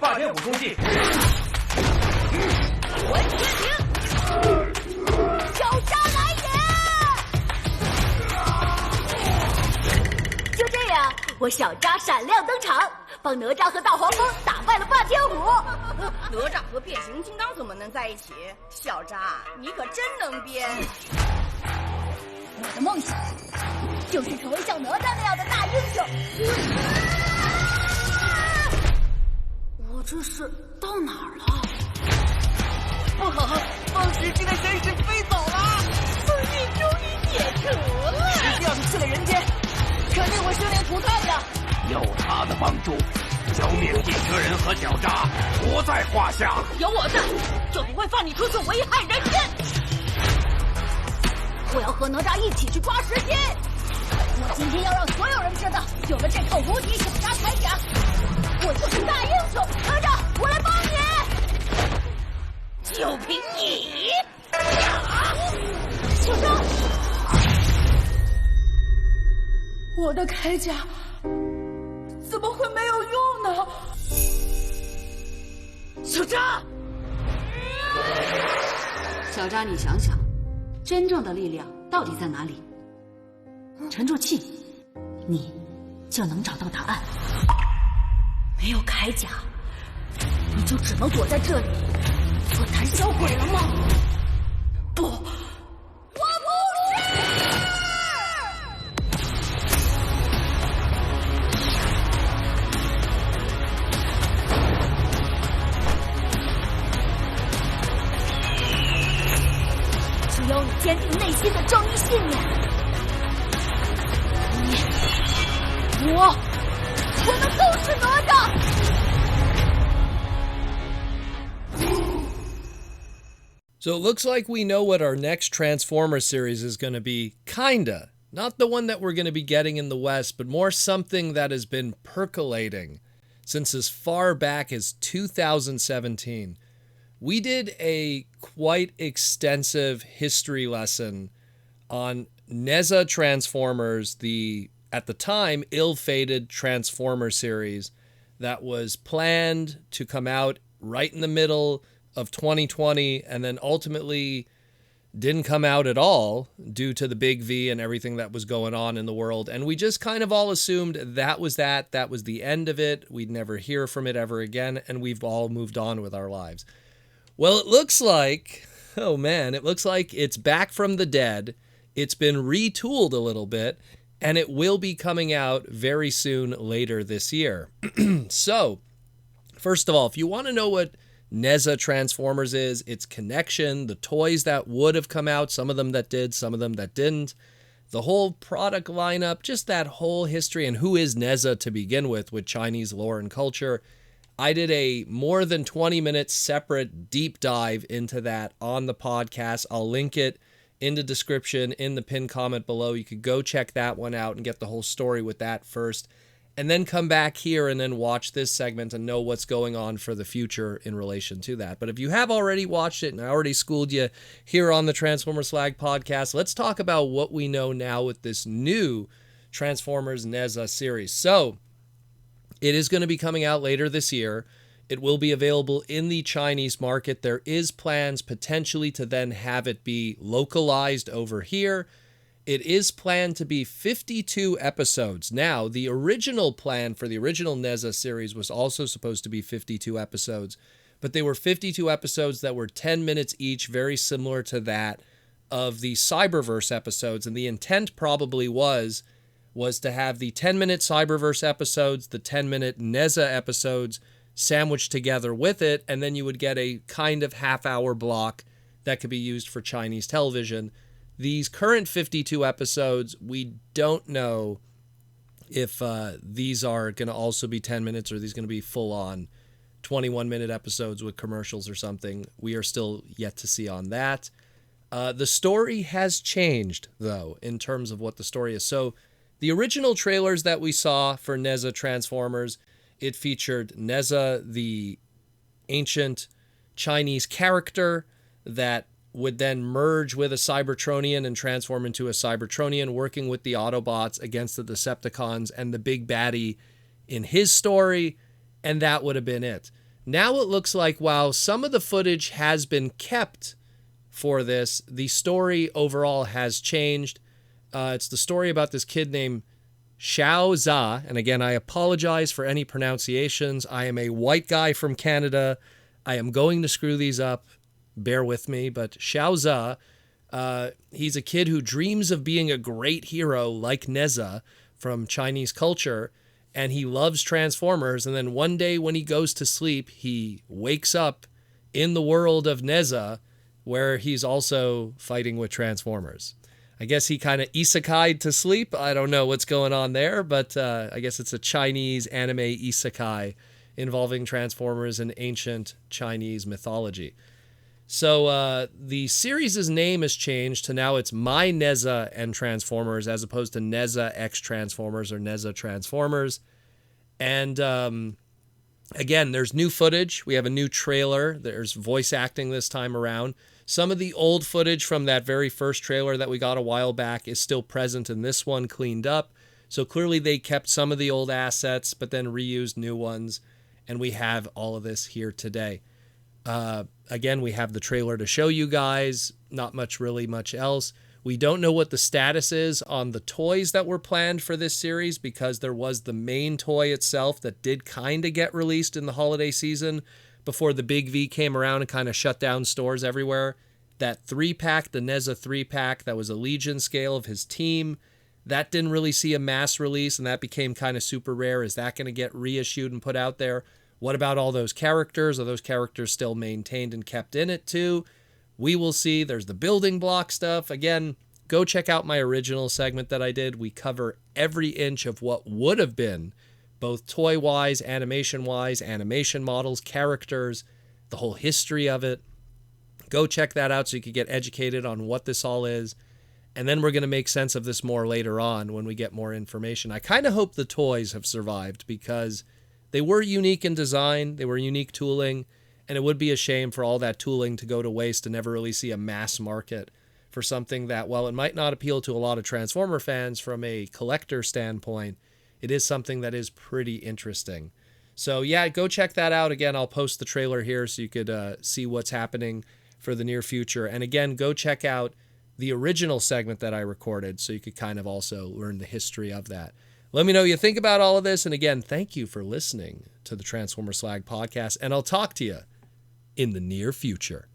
霸天虎攻击。文天明，小渣来也！就这样，我小渣闪亮登场，帮哪吒和大黄蜂打败了霸天虎。哪吒和变形金刚怎么能在一起？小渣，你可真能编！我的梦想就是成为像哪吒那样的大英雄。我这是到哪儿了？不好，风石机的神使飞走了，封印终于解除了。你要是去了人间，肯定会生灵涂炭的。有他的帮助，消灭地球人和小渣不在话下。有我在，就不会放你出去危害人间。我要和哪吒一起去抓时间。我今天要让所有人知道，有了这套无敌小渣铠甲，我就是大英雄。哪吒，我来帮你。就凭你！小渣，我的铠甲怎么会没有用呢？小渣，小渣，你想想，真正的力量到底在哪里？沉住气，你就能找到答案。没有铠甲，你就只能躲在这里做胆小鬼了吗？不，我不是。只要你坚定内心的正义信念，我们都是哪吒。So it looks like we know what our next Transformers series is going to be, kinda. Not the one that we're going to be getting in the West, but more something that has been percolating since as far back as 2017. We did a quite extensive history lesson on Nezha Transformers, the, at the time, ill-fated Transformer series that was planned to come out right in the middle of 2020 and then ultimately didn't come out at all due to the big V and everything that was going on in the world. And we just kind of all assumed that was the end of it. We'd never hear from it ever again, and we've all moved on with our lives. Well, it looks like, oh man, it looks like it's back from the dead. It's been retooled a little bit, and it will be coming out very soon later this year. So, first of all, if you want to know what Nezha Transformers is, its connection, the toys that would have come out, some of them that did, some of them that didn't, the whole product lineup, just that whole history, and who is Nezha to begin with Chinese lore and culture. I did a more than 20-minute separate deep dive into that on the podcast. I'll link it in the description, in the pinned comment below. You could go check that one out and get the whole story with that first, and then come back here and then watch this segment and know what's going on for the future in relation to that. But if you have already watched it and I already schooled you here on the Transformers Slag podcast, let's talk about what we know now with this new Transformers Nezha series. So, it is going to be coming out later this year. It will be available in the Chinese market. There is plans potentially to then have it be localized over here. It is planned to be 52 episodes. Now, the original plan for the original Nezha series was also supposed to be 52 episodes, but they were 52 episodes that were 10 minutes each, very similar to that of the Cyberverse episodes. And the intent probably was to have the 10-minute Cyberverse episodes, the 10-minute Nezha episodes sandwiched together with it, and then you would get a kind of half-hour block that could be used for Chinese television. These current 52 episodes, we don't know if these are going to also be 10 minutes or these going to be full-on 21-minute episodes with commercials or something. We are still yet to see on that. The story has changed, though, in terms of what the story is. So, the original trailers that we saw for Nezha Transformers, it featured Nezha, the ancient Chinese character that would then merge with a Cybertronian and transform into a Cybertronian, working with the Autobots against the Decepticons and the big baddie in his story, and that would have been it. Now it looks like while some of the footage has been kept for this, the story overall has changed. It's the story about this kid named Xiao Za. And again, I apologize for any pronunciations. I am a white guy from Canada. I am going to screw these up. Bear with me. But Xiao Za, he's a kid who dreams of being a great hero like Nezha from Chinese culture. And he loves Transformers. And then one day when he goes to sleep, he wakes up in the world of Nezha, where he's also fighting with Transformers. I guess he kind of isekai'd to sleep. I don't know what's going on there, but I guess it's a Chinese anime isekai involving Transformers and ancient Chinese mythology. So the series' name has changed to now it's My Nezha and Transformers, as opposed to Nezha X Transformers or Nezha Transformers. And again, there's new footage. We have a new trailer. There's voice acting this time around. Some of the old footage from that very first trailer that we got a while back is still present in this one, cleaned up. So clearly they kept some of the old assets, but then reused new ones. And we have all of this here today. Again, we have the trailer to show you guys. Not much else. We don't know what the status is on the toys that were planned for this series, because there was the main toy itself that did kind of get released in the holiday season before the Big V came around and kind of shut down stores everywhere. That 3-pack, the Nezha 3-pack, that was a Legion scale of his team, that didn't really see a mass release, and that became kind of super rare. Is that going to get reissued and put out there? What about all those characters? Are those characters still maintained and kept in it too? We will see. There's the building block stuff. Again, go check out my original segment that I did. We cover every inch of what would have been, both toy-wise, animation-wise, animation models, characters, the whole history of it. Go check that out so you can get educated on what this all is. And then we're going to make sense of this more later on when we get more information. I kind of hope the toys have survived, because they were unique in design, they were unique tooling, and it would be a shame for all that tooling to go to waste and never really see a mass market for something that, while it might not appeal to a lot of Transformer fans from a collector standpoint, it is something that is pretty interesting. So yeah, go check that out. Again, I'll post the trailer here so you could see what's happening for the near future. And again, go check out the original segment that I recorded so you could kind of also learn the history of that. Let me know what you think about all of this. And again, thank you for listening to the Transformers Slag podcast. And I'll talk to you in the near future.